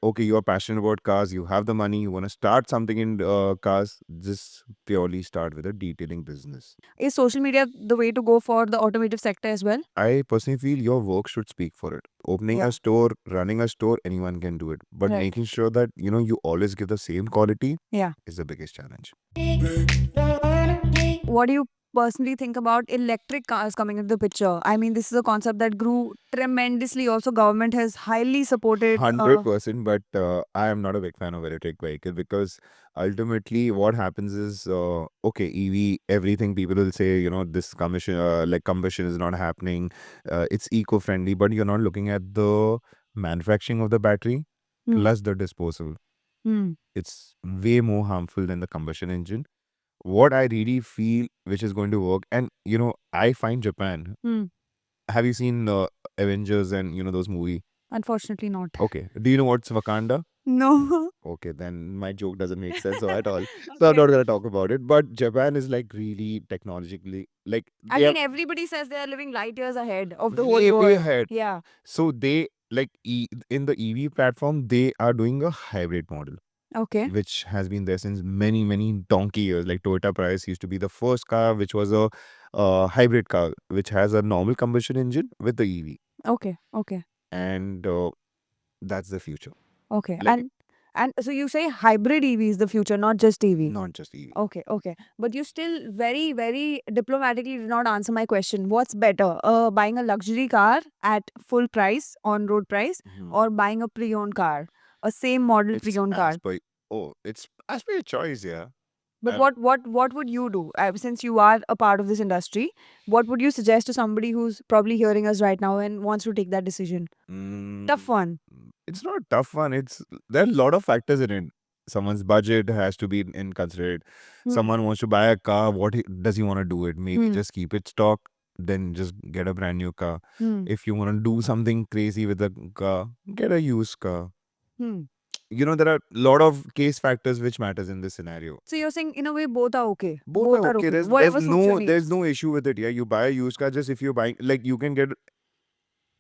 okay, you're passionate about cars, you have the money, you want to start something in cars, just purely start with a detailing business. Is social media the way to go for the automotive sector as well? I personally feel your work should speak for it. Opening Yeah. a store, running a store, anyone can do it. But Right. making sure that, you always give the same quality Yeah. is the biggest challenge. What do you personally think about electric cars coming into the picture? I mean, this is a concept that grew tremendously. Also, government has highly supported. 100%, but I am not a big fan of electric vehicle because ultimately what happens is, okay, EV, everything people will say, this combustion is not happening, it's eco-friendly, but you're not looking at the manufacturing of the battery Hmm. plus the disposal. Hmm. It's way more harmful than the combustion engine. What I really feel which is going to work, and I find Japan. Hmm. Have you seen Avengers and those movie? Unfortunately, not. Okay. Do you know what's Wakanda? No. Okay, then my joke doesn't make sense at all. So I'm Okay. not gonna talk about it. But Japan is like really technologically, like I they are mean, everybody says they are living light years ahead of the whole way world. ahead. Yeah. So they like in the EV platform, they are doing a hybrid model, Okay. which has been there since many, many donkey years. Like Toyota Prius used to be the first car, which was a hybrid car, which has a normal combustion engine with the EV, Okay. Okay. and that's the future. Okay. Like And so you say hybrid EV is the future, not just EV. not just EV. Okay, okay. But you still very, very diplomatically did not answer my question. What's better, buying a luxury car at full price, on road price, Mhm. or buying a pre owned car, a same model pre It's owned as car? per it's as per your choice, yeah. But Um, what would you do? Since you are a part of this industry, what would you suggest to somebody who's probably hearing us right now and wants to take that decision? Tough mm, one. it's not a tough one. It's there are a lot of factors in it. Someone's budget has to be in considered. Hmm. Someone wants to buy a car. Does he want to do it? Maybe Hmm. just keep it stock, then just get a brand new car. Hmm. If you want to do something crazy with the car, get a used car. Hmm. There are a lot of case factors which matters in this scenario. So you're saying in a way both are okay. Both are Both are okay. okay. There's Whatever suits your there's needs. no issue with it. Yeah, you buy a used car. Just if you're buying, like, you can get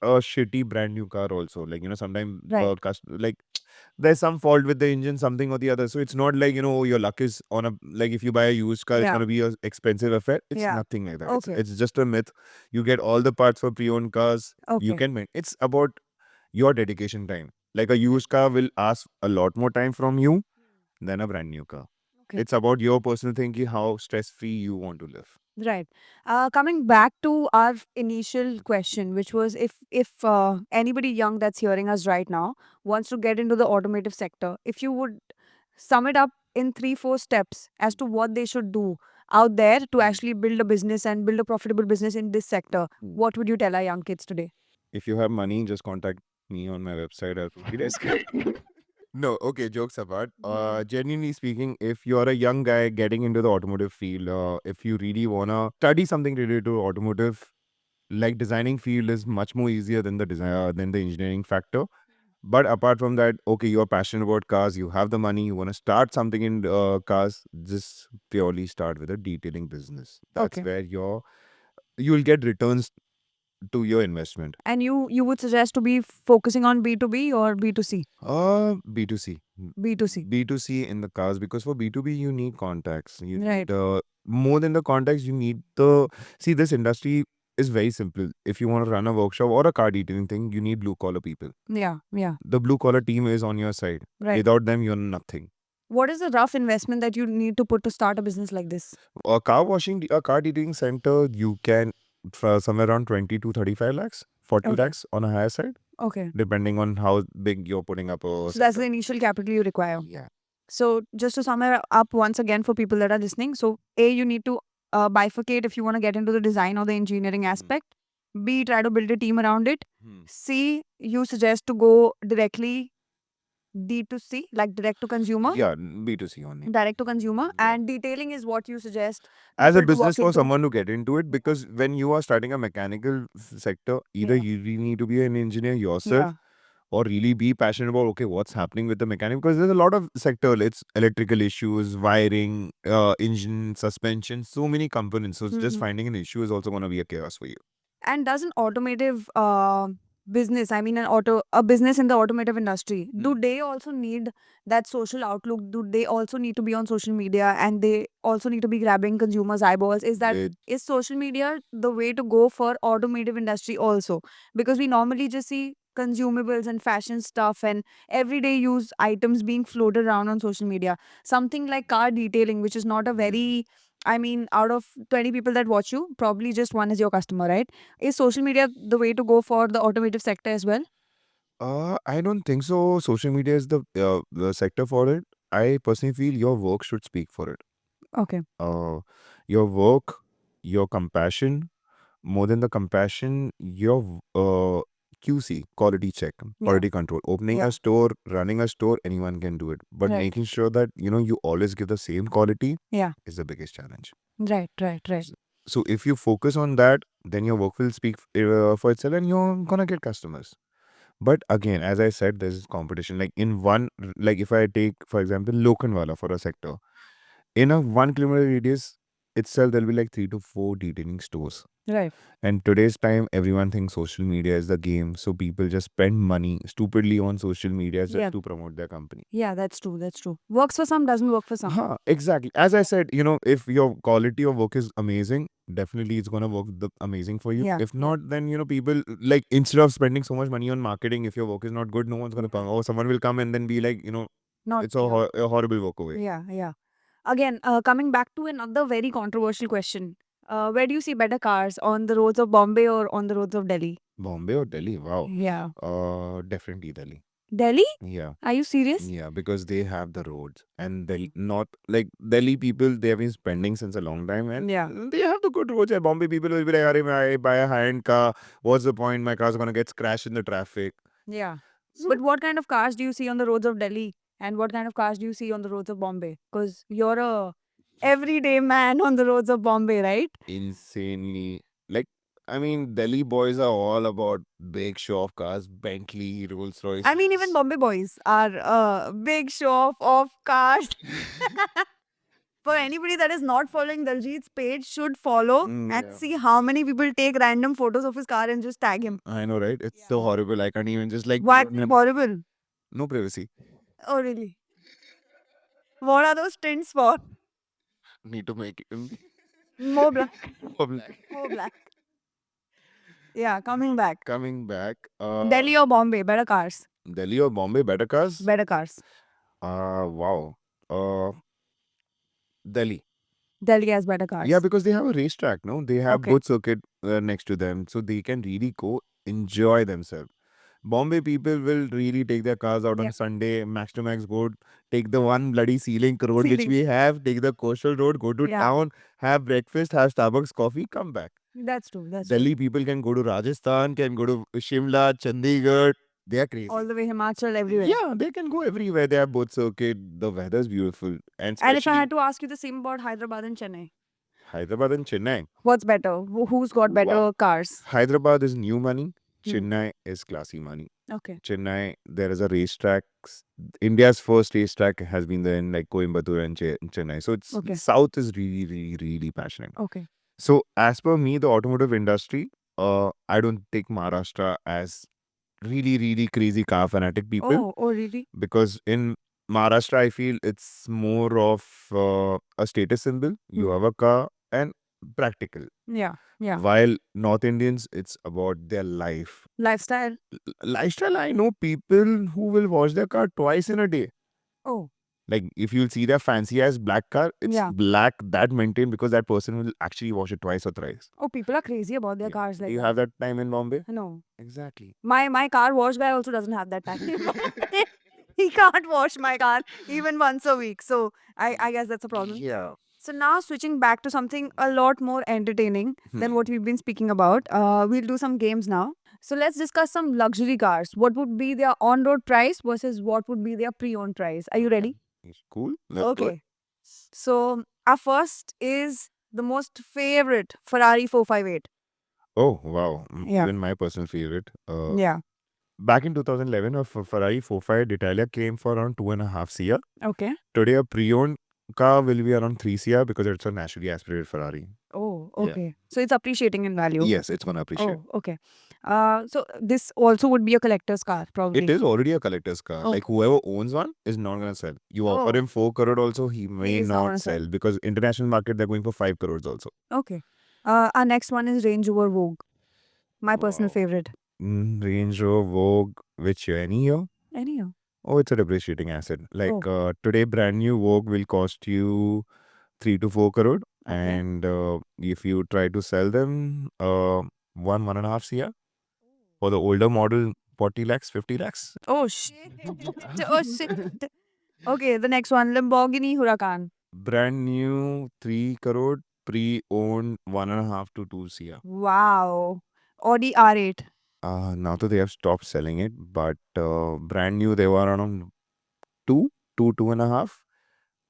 a shitty brand new car also. Like, sometimes Right. like there's some fault with the engine, something or the other. So it's not like, your luck is on a, like, if you buy a used car, it's Yeah. gonna be a expensive affair. It's Yeah. nothing like that. It's Okay. it's just a myth. You get all the parts for pre-owned cars. You Okay. can make it's about your dedication time. Like a used car will ask a lot more time from you than a brand new car. Okay. It's about your personal thinking, how stress-free you want to live. Right. Coming back to our initial question, which was if anybody young that's hearing us right now wants to get into the automotive sector, if you would sum it up in 3 4 steps as to what they should do out there to Mm. actually build a business and build a profitable business in this sector, Mm. what would you tell our young kids today? If you have money, just contact me on my website at Desk. No, okay, jokes apart. Genuinely speaking, if you're a young guy getting into the automotive field, if you really wanna study something related to automotive, like designing field is much more easier than the design than the engineering factor. But apart from that, okay, you're passionate about cars, you have the money, you wanna start something in cars, just purely start with a detailing business. That's Okay. where you'll get returns to your investment. And you would suggest to be focusing on B2B or B2C? B2C. B2C. B2C in the cars, because for B2B you need contacts. You Right. need more than the contacts, you need the see, this industry is very simple. If you want to run a workshop or a car detailing thing, you need blue collar people. Yeah. Yeah. The blue collar team is on your side. Right. Without them, you're nothing. What is the rough investment that you need to put to start a business like this? A car detailing center, you can for somewhere around 20 to 35 lakhs, 40 Okay. lakhs on a higher side, Okay. depending on how big you're putting up a So that's center. the initial capital you require. Yeah. So just to sum it up once again for people that are listening. So A, you need to bifurcate if you want to get into the design or the engineering Mhm. aspect. B, try to build a team around it. Hmm. C, you suggest to go directly D2C, like direct to consumer. Yeah, B2C only. Direct to consumer. Yeah. And detailing is what you suggest As a people to business walk for into. someone to get into it, because when you are starting a mechanical sector, either Yeah. you really need to be an engineer yourself Yeah. or really be passionate about, okay, what's happening with the mechanic, because there's a lot of sector. It's electrical issues, wiring, engine, suspension, so many components. So it's just Mhm. finding an issue is also going to be a chaos for you. And does an automotive business, I mean a business in the automotive industry, do they also need that social outlook? Do they also need to be on social media, and they also need to be grabbing consumers' eyeballs? It- Is social media the way to go for automotive industry also? Because we normally just see consumables and fashion stuff and everyday use items being floated around on social media. Something like car detailing, which is not a very, I mean, out of 20 people that watch you, probably just one is your customer, right? Is social media the way to go for the automotive sector as well? I don't think so. Social media is the sector for it. I personally feel your work should speak for it. Okay. Your work, your compassion, more than the compassion, your QC, quality check, quality control. Opening Yeah. a store, running a store, anyone can do it. But Right. making sure that you always give the same quality Yeah. is the biggest challenge. Right. So if you focus on that, then your work will speak for itself, and you're gonna get customers. But again, as I said, there's competition. Like if I take, for example, Lokhandwala for a sector, in a 1 kilometer radius itself, there'll be like 3 to 4 detailing stores. Right. And today's time, everyone thinks social media is the game. So people just spend money stupidly on social media just Yeah. to promote their company. Yeah, that's true. Works for some, doesn't work for some. Exactly. As I said, if your quality of work is amazing, definitely it's gonna work amazing for you. Yeah. If not, then people, like, instead of spending so much money on marketing, if your work is not good, no one's gonna come. Or someone will come and then be like, Not it's a horrible work away. Yeah. Again, coming back to another very controversial question. Where do you see better cars, on the roads of Bombay or on the roads of Delhi? Bombay or Delhi? Wow. Yeah. Definitely Delhi. Delhi? Yeah. Are you serious? Yeah, because they have the roads, and they not like Delhi people. They have been spending since a long time, and Yeah. they have the good roads. And Bombay people will be like, "Arey, I buy a high-end car. What's the point? My car's gonna get crashed in the traffic." Yeah. So But what kind of cars do you see on the roads of Delhi? And what kind of cars do you see on the roads of Bombay? Because you're a everyday man on the roads of Bombay, right? insanely, like, I mean, Delhi boys are all about big show-off cars, Bentley, Rolls Royce. I mean, even Bombay boys are a big show off of cars. For anybody that is not following Daljit's page, should follow and Yeah. see how many people take random photos of his car and just tag him. I know, right? It's so horrible. I can't even just like What horrible? no privacy. Oh, really? What are those tints for? Need to make it More black. more black. More black. Yeah, coming back. Coming back, Delhi or Bombay, better cars. Delhi or Bombay, better cars? Better cars. Wow. Delhi. Delhi has better cars. Yeah, because they have a racetrack, no? They have Okay. good circuit next to them, so they can really go enjoy themselves. Bombay people will really take their cars out on Yeah. Sunday, max to max, go take the one bloody Sea-Link road which Sea-Link. we have, take the coastal road, go to Yeah. town, have breakfast, have Starbucks coffee, come back. That's true. Delhi people can go to Rajasthan, can go to Shimla, Chandigarh. They are crazy. All the way Himachal, everywhere. Yeah, they can go everywhere. They have both circuit. The weather's beautiful. And And if I especially had to ask you the same about Hyderabad and Chennai, Hyderabad and Chennai. what's better? Who's got better Wow. cars? Hyderabad is new money. Hmm. Chennai is classy money. Okay. Chennai, there is a racetrack. India's first racetrack has been there in like Coimbatore and Chennai. So it's Okay. South is really, really, really passionate. Okay. So as per me, the automotive industry, I don't take Maharashtra as really, really crazy car fanatic people, Oh, really? because in Maharashtra, I feel it's more of a status symbol. You Hmm. have a car and practical. Yeah. While North Indians, it's about their life. Lifestyle. Lifestyle, I know people who will wash their car twice in a day. Oh. Like, if you'll see their fancy ass black car, it's Yeah. black that maintained because that person will actually wash it twice or thrice. Oh, people are crazy about their Yeah. cars Do like you that. have that time in Bombay? No. Exactly. My car wash guy also doesn't have that time. He can't wash my car even once a week. So I guess that's a problem. Yeah. So now switching back to something a lot more entertaining than what we've been speaking about. We'll do some games now. So let's discuss some luxury cars. What would be their on-road price versus what would be their pre-owned price? Are you ready? Cool. Let's go. Okay. So our first is the most favorite Ferrari 458. Oh, wow. Yeah. Even my personal favorite. Yeah. Back in 2011, a Ferrari 458 D'Italia came for around 2.5 CR. Okay. Today, a pre-owned car will be around 3 CR because it's a naturally aspirated Ferrari. Oh, Oh, Yeah. okay. So it's appreciating in value. Yes, it's gonna appreciate. Oh, okay. So this also would be a collector's car, probably. It is already a collector's car. Like Okay. whoever owns one is not gonna sell. You offer Oh, him 4 crore also, he may is not not gonna sell. sell because international market they're going for 5 crores also. Okay. Our next one is Range Rover Vogue. My personal Wow. favorite. Range Rover Vogue, which year? Any year? Any year. Oh, it's a depreciating asset. Like Oh. today, brand new Vogue will cost you 3 to 4 crore, Okay. and if you try to sell them, 1.5 CR. For the older model, 40 lakhs, 50 lakhs. Oh shit. Oh shit. Okay, the next one, Lamborghini Huracan. Brand new 3 crore, pre-owned 1.5 to 2 CR. Wow. Audi R8. Now that they have stopped selling it, but brand new they were around 2.5.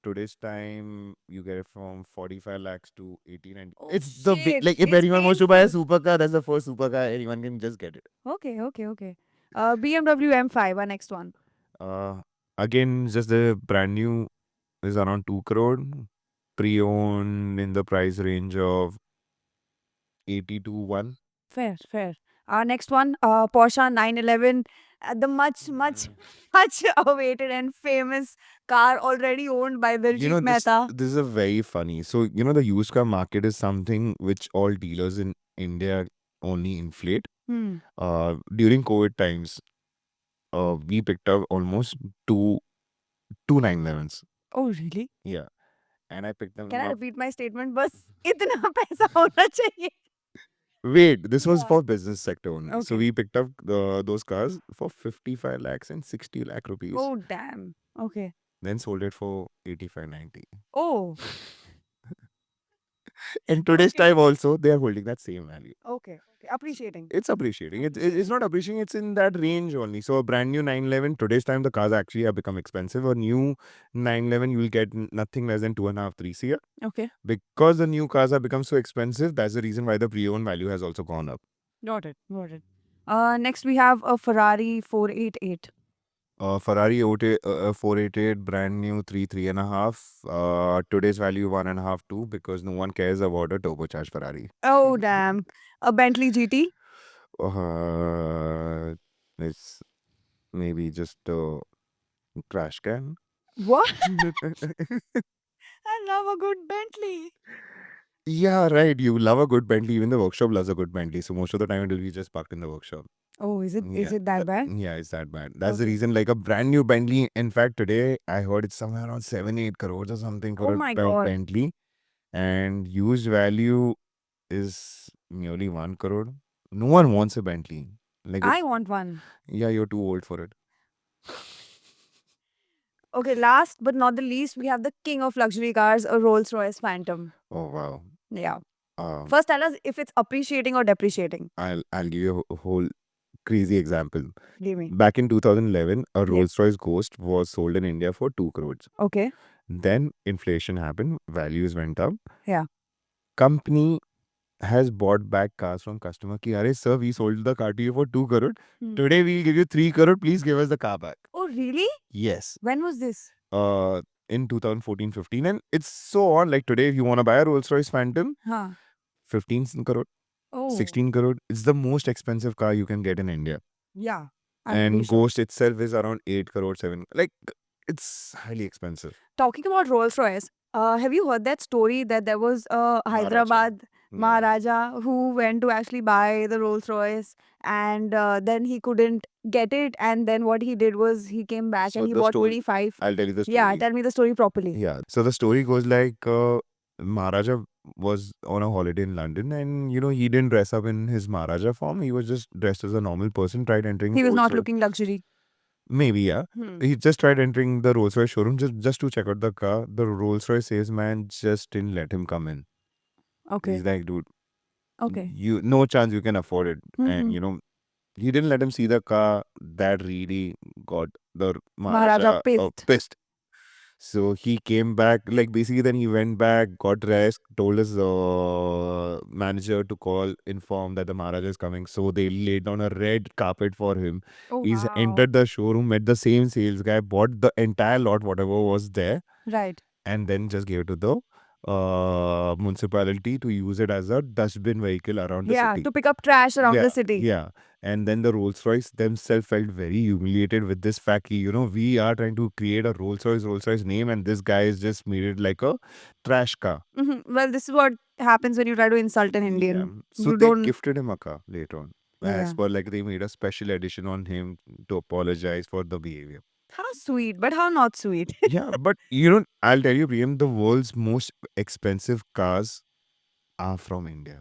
Today's time, you get it from 45 lakhs to 80, 90. Oh, It's the big, shit. like if It's anyone wants to buy a painful. supercar, that's the first supercar. Anyone can just get it. Okay. BMW M5, our next one. Again, just the brand new is around 2 crore. Pre-owned in the price range of 80 to 1. Fair. Our next one, Porsche 911. The much awaited and famous car already owned by Diljit Mehta. This is a very funny. So, the used car market is something which all dealers in India only inflate. Hmm. During COVID times, we picked up almost two 911s. Oh, really? Yeah. And I picked them Can I up. repeat my statement? बस इतना पैसा होना चाहिए. Wait, this was Yeah. for business sector only. So Okay. we picked up those cars for 55 lakhs and 60 lakh rupees. Oh, damn. Okay. Then sold it for 85, 90. Oh, And today's Okay. time also, they are holding that same value. okay. Appreciating. It's appreciating. It's not appreciating. It's in that range only. So a brand new 911, today's time, the cars actually have become expensive. A new 911, you will get nothing less than 2.5, 3 CR. Okay. Because the new cars have become so expensive, that's the reason why the pre-owned value has also gone up. Got it. Next we have a Ferrari 488. Ferrari 488, brand new 3.5. Today's value 1.5, 2, because no one cares about a turbocharged Ferrari. Oh, damn. A Bentley GT. It's maybe just a trash can. What? I love a good Bentley. Yeah, right. You love a good Bentley. Even the workshop loves a good Bentley. So most of the time it will be just parked in the workshop. Oh, is it Yeah, that bad? Yeah, it's that bad. That's the Okay. reason. Like a brand new Bentley. In fact, today I heard it's somewhere around 7-8 crores or something for Oh a my God. Bentley, and used value is nearly 1 crore. No one wants a Bentley. Like, I want one. yeah, you're too old for it. Okay, last but not the least, we have the king of luxury cars, a Rolls-Royce Phantom. Oh wow. Yeah. Um, First, tell us if it's appreciating or depreciating. I'll give you a whole crazy example. Give me. Back in 2011, a Yeah. Rolls-Royce Ghost was sold in India for 2 crores. Okay. Then inflation happened, values went up. Yeah. Company has bought back cars from customer. Ki, Arey, sir, we sold the car to you for 2 crore. Hmm. Today we'll give you 3 crore. Please give us the car back. Oh, really? Yes. When was this? In 2014-15, and it's so on. Like today, if you want to buy a Rolls-Royce Phantom, Huh. 15 crore, Oh. 16 crore. It's the most expensive car you can get in India. Yeah. And pretty sure. Ghost itself is around 8 crore, 7. Like, it's highly expensive. Talking about Rolls-Royce, have you heard that story that there was a Hyderabad Maharaja who went to actually buy the Rolls-Royce and then he couldn't get it, and then what he did was he came back So and he the bought story- 25. I'll tell you the story. Yeah, tell me the story properly. Yeah. So the story goes like Maharaja was on a holiday in London, and he didn't dress up in his Maharaja form. He was just dressed as a normal person, tried entering. He was not Rolls-Royce. looking luxury. Maybe, yeah. He just tried entering the Rolls-Royce showroom just to check out the car. The Rolls-Royce salesman just didn't let him come in. Okay. He's like, dude, Okay. no chance you can afford it. And Mhm. he didn't let him see the car. That really got the Maharaja Maharaja pissed. So he came back, like basically then he went back, got dressed, told his manager to inform that the Maharaja is coming. So they laid down a red carpet for him. Oh, He's wow. entered the showroom, met the same sales guy, bought the entire lot, whatever was there, Right. and then just gave it to the municipality to use it as a dustbin vehicle around the Yeah, city. to pick up trash around Yeah, the city. yeah. And then the Rolls Royce themselves felt very humiliated with this fact. We are trying to create a Rolls Royce name, and this guy has just made it like a trash car. Well, this is what happens when you try to insult an Yeah. Indian. So You they don't. gifted him a car later on. As Yeah. per like they made a special edition on him to apologize for the behavior. How sweet, but how not sweet? Yeah, but I'll tell you, Priyam, the world's most expensive cars are from India.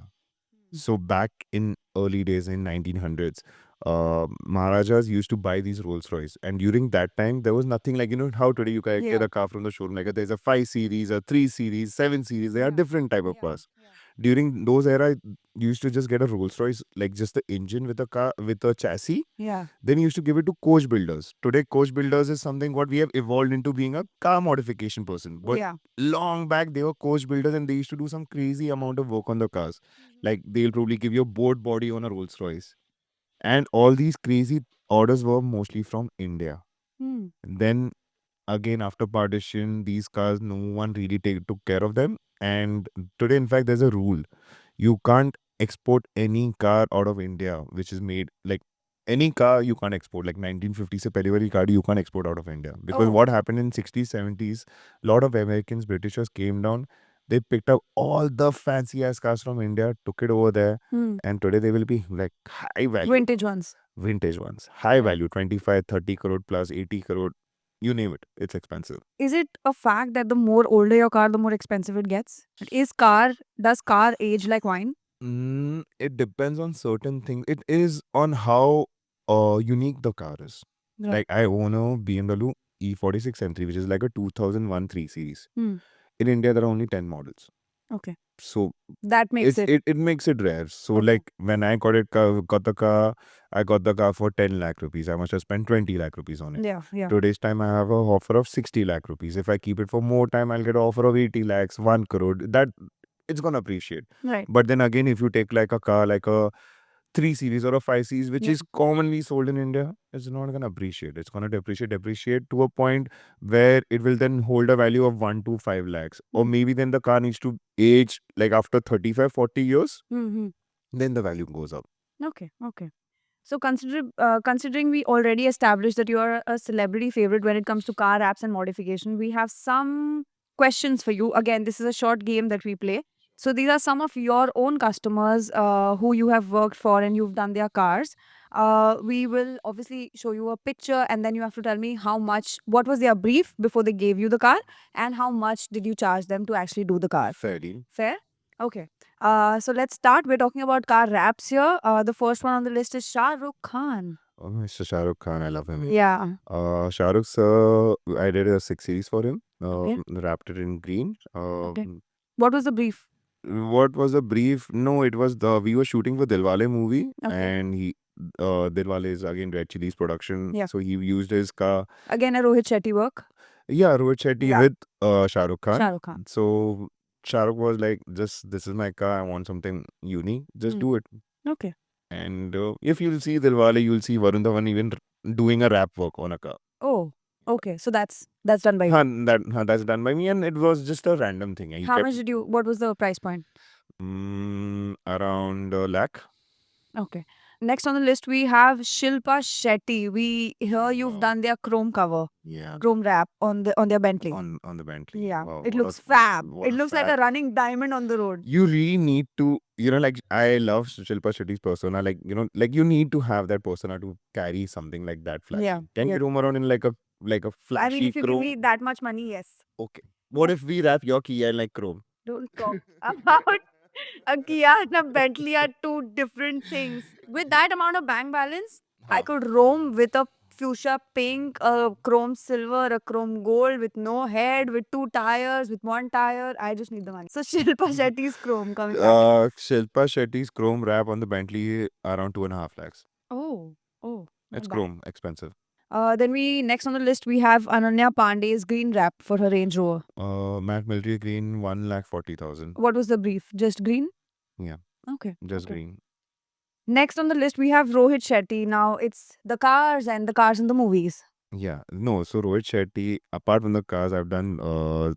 So back in early days in 1900s, Maharajas used to buy these Rolls Royce, and during that time there was nothing like how today you can get Yeah. a car from the showroom. Like there's a 5 series, a 3 series, 7 series. They are Yeah. different type of Yeah. cars. Yeah. During those era, you used to just get a Rolls Royce, like just the engine with a car with a chassis. Yeah. Then you used to give it to coach builders. Today, coach builders is something what we have evolved into being a car modification person. But Yeah. long back, they were coach builders and they used to do some crazy amount of work on the cars. Like they'll probably give you a board body on a Rolls Royce. And all these crazy orders were mostly from India. Hmm. Then again, after partition, these cars, no one really took care of them. And today, in fact, there's a rule. You can't export any car out of India, which is made like any car you can't export. Like 1950 se pehle wali car you can't export out of India. Because Oh. what happened in 60s, 70s, a lot of Americans, Britishers came down. They picked up all the fancy ass cars from India, took it over there, Hmm. and today they will be like high value. Vintage ones. Vintage ones. High Right. value, 25, 30 crore plus, 80 crore. You name it. It's expensive. Is it a fact that the more older your car, the more expensive it gets? Does car age like wine? It depends on certain things. It is on how unique the car is. Right. Like I own a BMW E46 M3, which is like a 2001 3 Series. Hmm. In India, there are only 10 models. Okay. So That makes it. it makes it rare. So Okay. like when I got the car, I got the car for 10 lakh rupees. I must have spent 20 lakh rupees on it. Yeah. Yeah. Today's time, I have a offer of 60 lakh rupees. If I keep it for more time, I'll get an offer of 80 lakhs, 1 crore. That it's gonna appreciate. Right. But then again, if you take like a car like a 3 Series or a 5 Series, which Yeah. is commonly sold in India, it's not gonna appreciate. It's gonna depreciate to a point where it will then hold a value of 1 to 5 lakhs. Or maybe then the car needs to age like after 35, 40 years, Mm-hmm. then the value goes up. Okay. Okay. So considering we already established that you are a celebrity favorite when it comes to car apps and modification, we have some questions for you. Again, this is a short game that we play. So these are some of your own customers who you have worked for and you've done their cars. We will obviously show you a picture and then you have to tell me what was their brief before they gave you the car and how much did you charge them to actually do the car. Fair deal. Fair? Okay. So let's start. We're talking about car raps here. The first one on the list is Shah Rukh Khan. Oh, Mr. Shah Rukh Khan, I love him. Yeah. Shah Rukh, sir, I did a 6 Series for him. Okay. Wrapped it in green. Okay. What was the brief? What was the brief? No, it was we were shooting for Dilwale movie, Okay. and Dilwale is again Red Chillies production. Yeah. So he used his car. Again, a Rohit Shetty work. Yeah, Rohit Shetty Yeah. with Shah Rukh Khan. Shah Rukh Khan. So Shah Rukh was like, this is my car. I want something unique. Just do it. Okay. And if you'll see Dilwale, you'll see Varun Dhawan even doing a rap work on a car. Oh, okay. So that's done by you. That's done by me, and it was just a random thing. He How kept, much did you? What was the price point? around a lakh. Okay. Next on the list we have Shilpa Shetty. We hear you've Wow. done their chrome cover, Yeah, chrome wrap on their Bentley. on the Bentley. Yeah, Wow, it what a- looks fab. what It a looks like a fab. running diamond on the road. You really need to, like I love Shilpa Shetty's persona. Like, like you need to have that persona to carry something like that flashy. Yeah, Can yeah. you roam around in like a I flashy mean, if you give chrome? me that much money, yes. Okay. What if we wrap your Kia in like chrome? Don't talk about a Kia and a Bentley are two different things. With that amount of bank balance, I Huh. could roam with a fuchsia pink, a chrome silver, a chrome gold with no head, with 2 tires, with 1 tire. I just need the money. So Shilpa Shetty's chrome coming back. Shilpa Shetty's chrome wrap on the Bentley around 2.5 lakhs. Oh, not It's bad. chrome, expensive. Then next on the list we have Ananya Pandey's green wrap for her Range Rover. Matte military green, 1,40,000. What was the brief? Just green? Yeah, Okay. just okay. green. Next on the list we have Rohit Shetty. Now it's the cars and the cars in the movies. Yeah, no. So Rohit Shetty, apart from the cars, I've done Rohit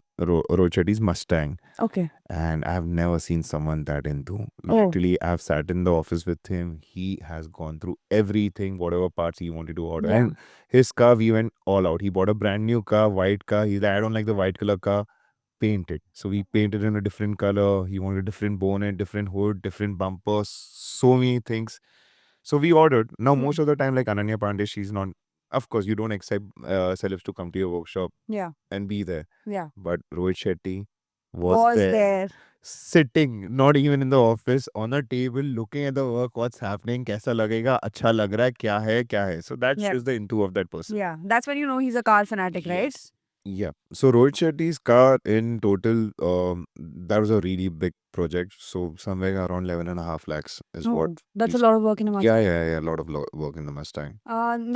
Shetty's Mustang, Okay. and I've never seen someone that into. Oh. Literally, I've sat in the office with him. He has gone through everything, whatever parts he wanted to order. Yeah. And his car, we went all out. He bought a brand new car, white car. He's like, I don't like the white color car. Paint it. So we painted in a different color. He wanted a different bonnet, different hood, different bumpers, so many things. So we ordered. Now, most of the time, like Ananya Pandey, she's not. Of course, you don't accept celebs to come to your workshop Yeah. and be there. Yeah. But Rohit Shetty was Was there, there. sitting, not even in the office, on a table, looking at the work, what's happening, कैसा लगेगा, अच्छा लग रहा है, क्या है. So that Yeah. shows the into of that person. Yeah. That's when you know he's a car fanatic, right? Yes. Yeah. So Rohit Shetty's car in total, that was a really big project. So somewhere around 11.5 lakhs is what. Oh, that's a he's- lot of work in a Mustang. Yeah. A lot of work in the Mustang.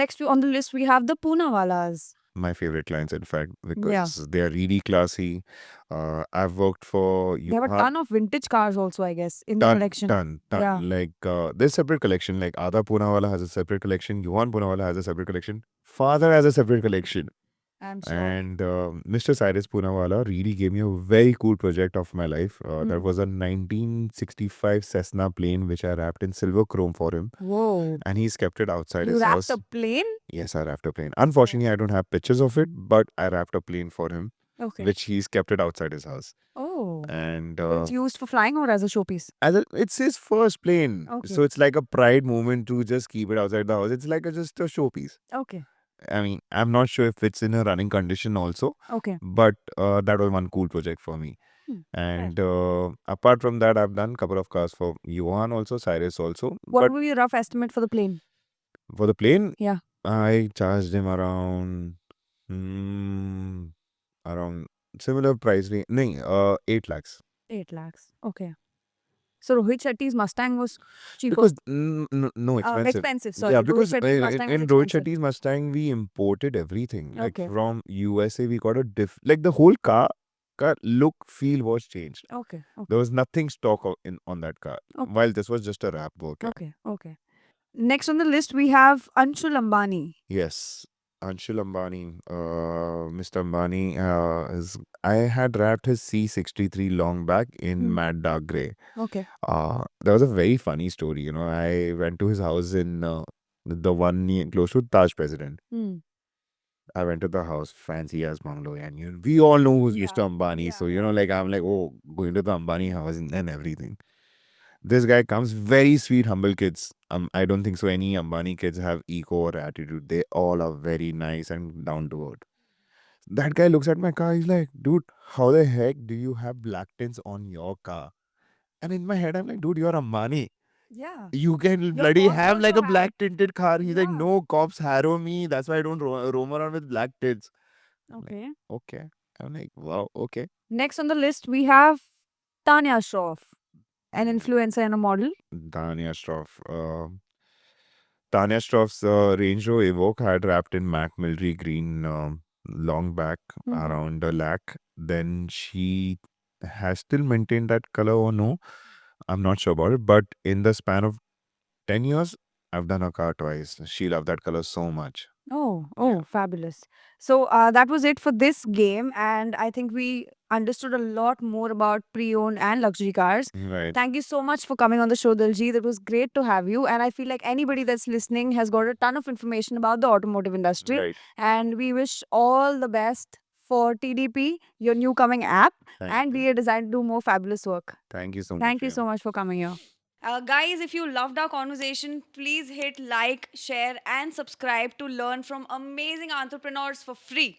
Next on the list, we have the Poonawallas. My favorite clients, in fact, Yeah. because they are really classy. I've worked for They have a Yuha. ton of vintage cars also, I guess, in the collection. Ton. Yeah. Like, there's separate collection. Like, Ada Poonawalla has a separate collection. Yuhan Poonawalla has a separate collection. Father has a separate collection. I'm sure. And Mr. Cyrus Poonawalla really gave me a very cool project of my life. That was a 1965 Cessna plane, which I wrapped in silver chrome for him. Whoa. And he's kept it outside You his wrapped house. a plane? Yes, I wrapped a plane. Unfortunately, I don't have pictures of it, but I wrapped a plane for him, Okay. which he's kept it outside his house. Oh. And It's used for flying or as a showpiece? it's his first plane. Okay. So it's like a pride moment to just keep it outside the house. It's like just a showpiece. Okay. I mean, I'm not sure if it's in a running condition also, Okay. but that was one cool project for me. And apart from that, I've done a couple of cars for Johan also, Cyrus also. What But would be a rough estimate for the plane? for the plane, Yeah. I charged him around similar price range. No, 8 lakhs. 8 lakhs. Okay. So Rohit Shetty's Mustang was cheaper. Because no expensive. Expensive, sorry. Yeah, Rohit because Shetty's Mustang was in Rohit expensive. Shetty's Mustang, we imported everything. Like Okay. from USA, we got a like the whole car look, feel was changed. Okay. There was nothing stock on that car. Okay. While this was just a wrap work. Okay. Next on the list, we have Anshul Ambani. Yes. Anshul Ambani, Mr. Ambani, I had wrapped his C63 long back in matte dark gray. Okay. There was a very funny story. You know, I went to his house in the one close to Taj President. I went to the house, fancy ass bungalow, and we all know who's Mr. Ambani. So, like, I'm like, oh, going to the Ambani house and everything. This guy comes, very sweet, humble kids. I don't think so any Ambani kids have ego or attitude. They all are very nice and down to earth. That guy looks at my car. He's like, dude, how the heck do you have black tints on your car? And in my head, I'm like, dude, you're Ambani. Yeah. You can bloody have like a black tinted car. He's like, no, cops harrow me. That's why I don't roam around with black tints. Okay. Okay. I'm like, wow, okay. Next on the list, we have Tanya Shroff, an influencer and a model. Tanya Shroff. Tanya Shroff's Range Rover Evoque had wrapped in matte military green long back, around a lakh. Then she has still maintained that color or no. I'm not sure about it. But in the span of 10 years, I've done her car twice. She loved that color so much. Oh, fabulous. So that was it for this game. And I think we understood a lot more about pre-owned and luxury cars. Right. Thank you so much for coming on the show, Diljit. It was great to have you. And I feel like anybody that's listening has got a ton of information about the automotive industry. Right. And we wish all the best for TDP, your new coming app, and you. we are designed to do more fabulous work. Thank you so much. Thank you so much for coming here. Guys, if you loved our conversation, please hit like, share, and subscribe to learn from amazing entrepreneurs for free.